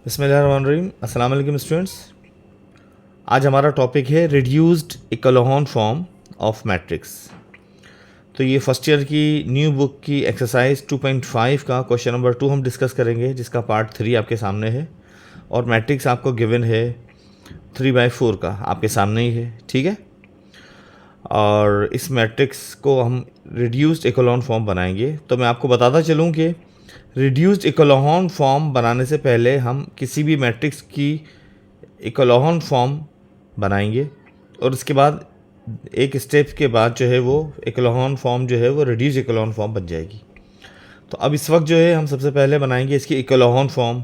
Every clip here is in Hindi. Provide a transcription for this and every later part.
बिस्मिल्लाहिर्रहमानिर्रहीम। अस्सलाम वालेकुम स्टूडेंट्स। आज हमारा टॉपिक है reduced echelon form of matrix. तो ये फर्स्ट ईयर की न्यू बुक की एक्सरसाइज 2.5 का क्वेश्चन नंबर 2 हम डिस्कस करेंगे, जिसका पार्ट 3 आपके सामने है। और मैट्रिक्स आपको गिवन है 3/4 का, आपके सामने ही है, ठीक है। और इस मैट्रिक्स को हम रिड्यूस्ड इकोलोन फॉर्म बनाएंगे। तो मैं आपको बताता चलूँ कि रिड्यूस्ड इकोलोन फॉर्म बनाने से पहले हम किसी भी मैट्रिक्स की इकोलोन फॉर्म बनाएंगे और उसके बाद एक स्टेप के बाद जो है वो इकोलोन फॉर्म जो है वो रिड्यूस इकोलोन फॉर्म बन जाएगी। तो अब इस वक्त जो है हम सबसे पहले बनाएंगे इसकी इकोलोन फॉर्म।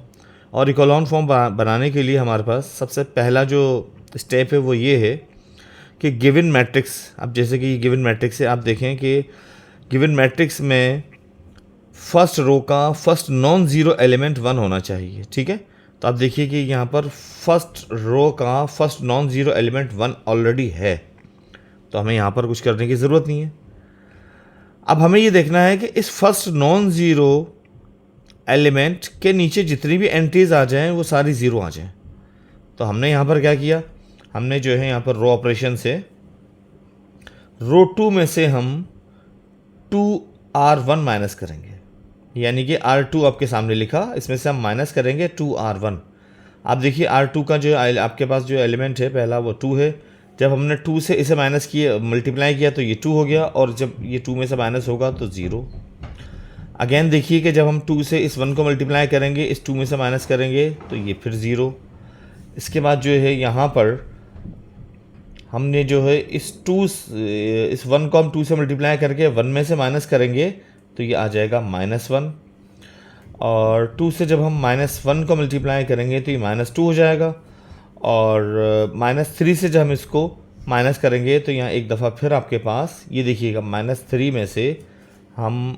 और इकोलोन फॉर्म बनाने के लिए हमारे पास सबसे पहला जो स्टेप है वो ये है कि गिवन मैट्रिक्स, अब जैसे कि गिवन मैट्रिक्स है, आप देखें कि गिवन मैट्रिक्स में फर्स्ट रो का फर्स्ट नॉन ज़ीरो एलिमेंट 1 होना चाहिए, ठीक है। तो आप देखिए कि यहाँ पर फर्स्ट रो का first non zero element 1 already है, तो हमें यहाँ पर कुछ करने की ज़रूरत नहीं है। अब हमें ये देखना है कि इस फर्स्ट नॉन ज़ीरो एलिमेंट के नीचे जितनी भी एंट्रीज आ जाएं वो सारी ज़ीरो आ जाएं। तो हमने यहाँ पर क्या किया, हमने जो है यहाँ पर रो ऑपरेशन से रो 2 में से हम 2R1 माइनस करेंगे, यानी कि R2 आपके सामने लिखा, इसमें से हम माइनस करेंगे 2R1। आप देखिए R2 का जो आपके पास जो एलिमेंट है पहला वो 2 है। जब हमने 2 से इसे माइनस किया, मल्टीप्लाई किया, तो ये 2 हो गया, और जब ये 2 में से माइनस होगा तो 0। अगेन देखिए कि जब हम 2 से इस 1 को मल्टीप्लाई करेंगे, इस 2 में से माइनस करेंगे तो ये फिर 0। इसके बाद जो है यहाँ पर हमने जो है इस 1 को हम 2 से मल्टीप्लाई करके 1 में से माइनस करेंगे तो ये आ जाएगा -1। और 2 से जब हम -1 को मल्टीप्लाई करेंगे तो ये -2 हो जाएगा। और -3 से जब हम इसको माइनस करेंगे तो यहाँ एक दफ़ा फिर आपके पास ये देखिएगा -3 में से हम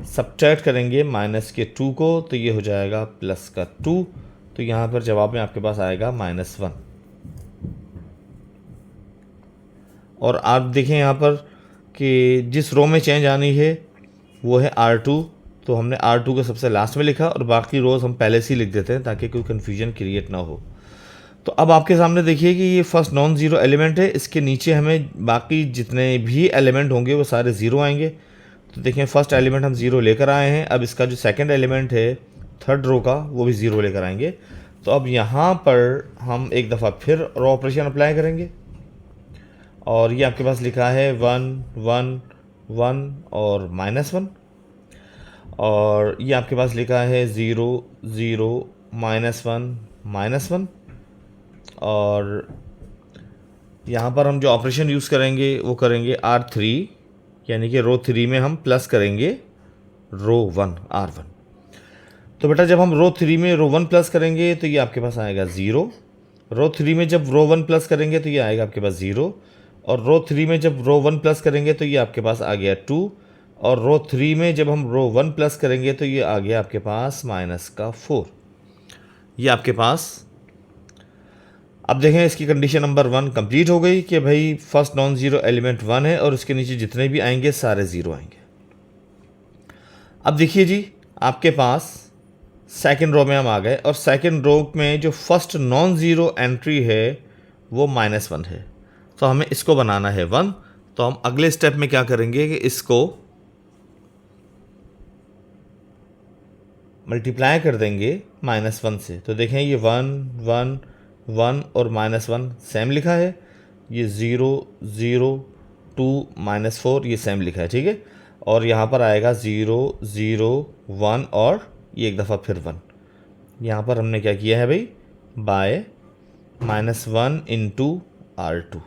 सब्ट्रैक्ट करेंगे -2 को, तो ये हो जाएगा +2। तो यहाँ पर जवाब में आपके पास आएगा -1। और आप देखें यहाँ पर कि जिस रो में चेंज आनी है वो है R2, तो हमने R2 को सबसे लास्ट में लिखा और बाकी रोज़ हम पहले से ही लिख देते हैं ताकि कोई कन्फ्यूजन क्रिएट ना हो। तो अब आपके सामने देखिए कि ये फर्स्ट नॉन ज़ीरो एलिमेंट है, इसके नीचे हमें बाकी जितने भी एलिमेंट होंगे वो सारे ज़ीरो आएंगे। तो देखें फर्स्ट एलिमेंट हम ज़ीरो लेकर आए हैं, अब इसका जो सेकंड एलिमेंट है थर्ड रो का वो भी ज़ीरो लेकर आएंगे। तो अब यहाँ पर हम एक दफ़ा फिर रो ऑपरेशन अप्लाई करेंगे और ये आपके पास लिखा है 1 1 1 और -1। और ये आपके पास लिखा है 0 0 -1 -1। और यहाँ पर हम जो ऑपरेशन यूज़ करेंगे वो करेंगे R3, यानी कि रो 3 में हम प्लस करेंगे रो 1 R1। तो बेटा जब हम रो 3 में रो 1 प्लस करेंगे तो ये आपके पास आएगा 0। रो 3 में जब रो 1 प्लस करेंगे तो ये आएगा आपके पास 0। और रो 3 में जब रो 1 प्लस करेंगे तो ये आपके पास आ गया 2। और रो 3 में जब हम रो 1 प्लस करेंगे तो ये आ गया आपके पास -4। ये आपके पास, अब देखें इसकी कंडीशन नंबर 1 कंप्लीट हो गई कि भाई फर्स्ट नॉन ज़ीरो एलिमेंट 1 है और उसके नीचे जितने भी आएंगे सारे 0 आएंगे। अब देखिए जी, आपके पास सेकंड रो में हम आ गए और सेकंड रो में जो फर्स्ट नॉन ज़ीरो एंट्री है वो -1 है, तो हमें इसको बनाना है 1। तो हम अगले स्टेप में क्या करेंगे कि इसको मल्टीप्लाई कर देंगे -1 से। तो देखें ये 1 1 1 और -1 सेम लिखा है, ये 0 0 2 -4 ये सेम लिखा है, ठीक है। और यहाँ पर आएगा 0 0 1 और ये एक दफ़ा फिर 1। यहाँ पर हमने क्या किया है भाई, बाय -1 इंटू R2।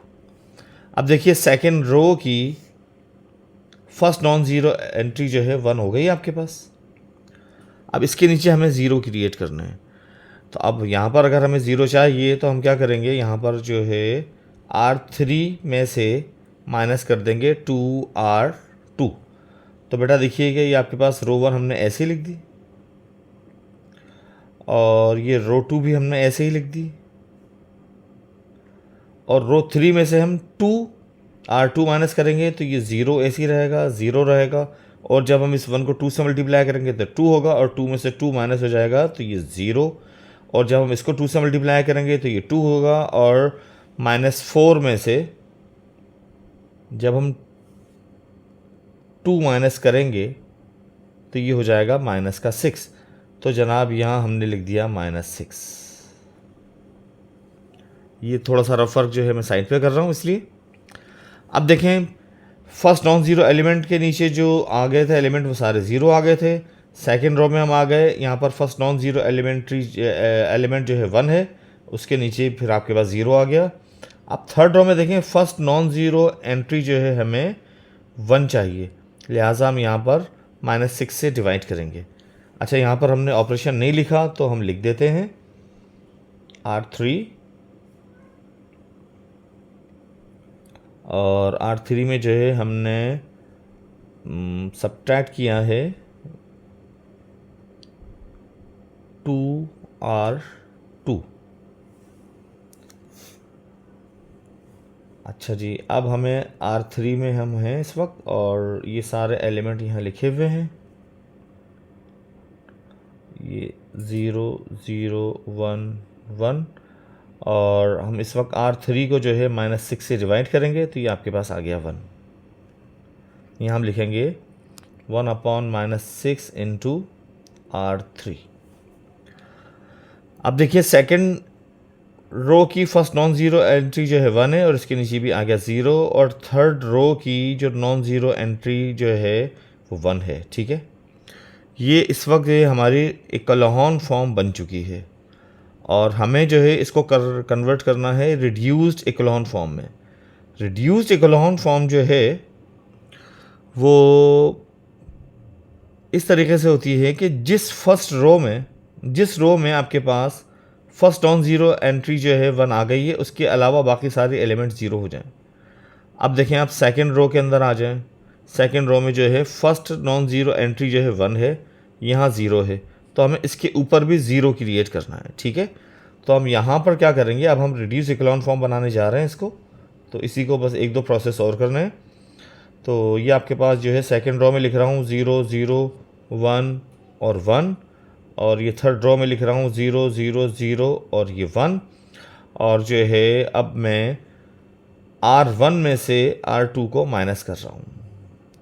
अब देखिए सेकेंड रो की फर्स्ट नॉन ज़ीरो एंट्री जो है 1 हो गई आपके पास। अब इसके नीचे हमें 0 क्रिएट करना है। तो अब यहाँ पर अगर हमें 0 चाहिए तो हम क्या करेंगे, यहाँ पर जो है R3 में से माइनस कर देंगे 2R2। तो बेटा देखिएगा ये आपके पास रो 1 हमने ऐसे ही लिख दी और ये रो 2 भी हमने ऐसे ही लिख दी। और रो 3 में से हम 2R2 माइनस करेंगे तो ये 0 ऐसे ही रहेगा, 0 रहेगा। और जब हम इस 1 को 2 से मल्टीप्लाई करेंगे तो 2 होगा और 2 में से 2 माइनस हो जाएगा तो ये 0। और जब हम इसको 2 से मल्टीप्लाई करेंगे तो ये 2 होगा, और -4 में से जब हम 2 माइनस करेंगे तो ये हो जाएगा -6। तो जनाब यहाँ हमने लिख दिया -6। ये थोड़ा सा रफ वर्क जो है मैं साइड पे कर रहा हूँ इसलिए। अब देखें, फर्स्ट नॉन ज़ीरो एलिमेंट के नीचे जो आ गए थे एलिमेंट वो सारे ज़ीरो आ गए थे। सेकंड रो में हम आ गए, यहाँ पर फर्स्ट नॉन ज़ीरो एलिमेंट जो है 1 है, उसके नीचे फिर आपके पास 0 आ गया। अब थर्ड रो में देखें, फर्स्ट नॉन ज़ीरो एंट्री जो है हमें 1 चाहिए, लिहाजा हम यहाँ पर -6 से डिवाइड करेंगे। अच्छा, यहाँ पर हमने ऑपरेशन नहीं लिखा तो हम लिख देते हैं R3, और R3 में जो है हमने सब्ट्रैक्ट किया है 2R2। अच्छा जी, अब हमें R3 में हम हैं इस वक्त, और ये सारे एलिमेंट यहाँ लिखे हुए हैं, ये 0 0 1 1, और हम इस वक्त R3 को जो है -6 से डिवाइड करेंगे तो ये आपके पास आ गया 1। यहाँ हम लिखेंगे 1/-6 इंटू R3। अब देखिए, सेकंड रो की फर्स्ट नॉन ज़ीरो एंट्री जो है 1 है, और इसके नीचे भी आ गया 0, और थर्ड रो की जो नॉन ज़ीरो एंट्री जो है वो 1 है। ठीक है, ये इस वक्त ये हमारी इकोलॉन फॉर्म बन चुकी है, और हमें जो है इसको कन्वर्ट करना है रिड्यूस्ड इकोलॉन फॉर्म में। रिड्यूस्ड इकोलॉन फॉर्म जो है वो इस तरीके से होती है कि जिस रो में आपके पास फर्स्ट नॉन ज़ीरो एंट्री जो है 1 आ गई है, उसके अलावा बाकी सारे एलिमेंट 0 हो जाएं। अब देखें, आप सेकंड रो के अंदर आ जाएं। सेकंड रो में जो है फर्स्ट नॉन ज़ीरो एंट्री जो है 1 है, यहाँ 0 है, तो हमें इसके ऊपर भी 0 क्रिएट करना है। ठीक है, तो हम यहाँ पर क्या करेंगे, अब हम रिड्यूस इकोलॉन फॉर्म बनाने जा रहे हैं इसको, तो इसी को बस 1-2 प्रोसेस और करने हैं। तो ये आपके पास जो है सेकंड रो में लिख रहा हूँ 0 0 1 और 1, और ये थर्ड रो में लिख रहा हूँ 0 0 0 और ये 1, और जो है अब मैं R1 में से R2 को माइनस कर रहा हूँ।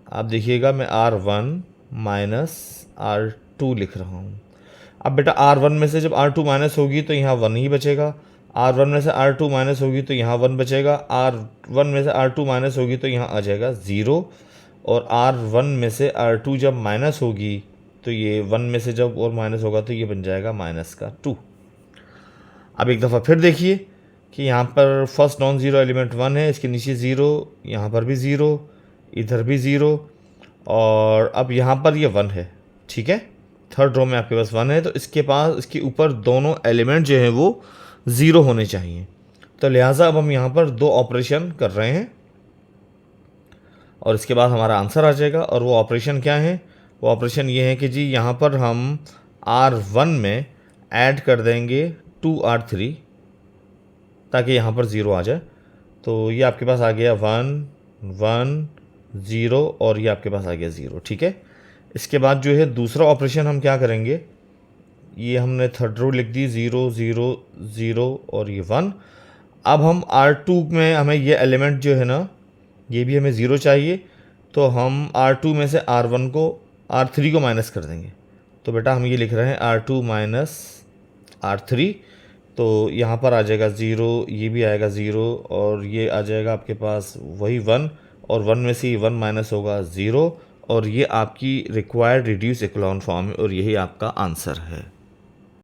आप देखिएगा, मैं R1 माइनस R2 लिख रहा हूँ। अब बेटा, R1 में से जब R2 माइनस होगी तो यहाँ 1 ही बचेगा, R1 में से R2 माइनस होगी तो यहाँ 1 बचेगा, R1 में से R2 माइनस होगी तो यहाँ आ जाएगा 0, और R1 में से R2 जब माइनस होगी तो ये 1 में से जब और माइनस होगा तो ये बन जाएगा -2। अब एक दफ़ा फिर देखिए कि यहाँ पर फर्स्ट नॉन ज़ीरो एलिमेंट 1 है, इसके नीचे 0, यहाँ पर भी 0, इधर भी 0, और अब यहाँ पर ये 1 है। ठीक है, थर्ड रो में आपके पास 1 है, तो इसके ऊपर दोनों एलिमेंट जो हैं वो 0 होने चाहिए। तो लिहाजा अब हम यहाँ पर 2 ऑपरेशन कर रहे हैं, और इसके बाद हमारा आंसर आ जाएगा। और वो ऑपरेशन क्या है? वो ऑपरेशन ये है कि जी यहाँ पर हम R1 में ऐड कर देंगे 2R3 ताकि यहाँ पर 0 आ जाए। तो ये आपके पास आ गया 1 1 0, और ये आपके पास आ गया 0। ठीक है, इसके बाद जो है दूसरा ऑपरेशन हम क्या करेंगे, ये हमने थर्ड रो लिख दी 0 0 0 और ये 1। अब हम R2 में हमें ये एलिमेंट जो है ना, ये भी हमें 0 चाहिए, तो हम R2 में से R3 को माइनस कर देंगे। तो बेटा हम ये लिख रहे हैं R2 माइनस R3, तो यहाँ पर आ जाएगा 0, ये भी आएगा 0, और ये आ जाएगा आपके पास वही 1, और 1 में से 1 माइनस होगा 0, और ये आपकी रिक्वायर्ड रिड्यूस इकोलॉन फॉर्म है, और यही आपका आंसर है।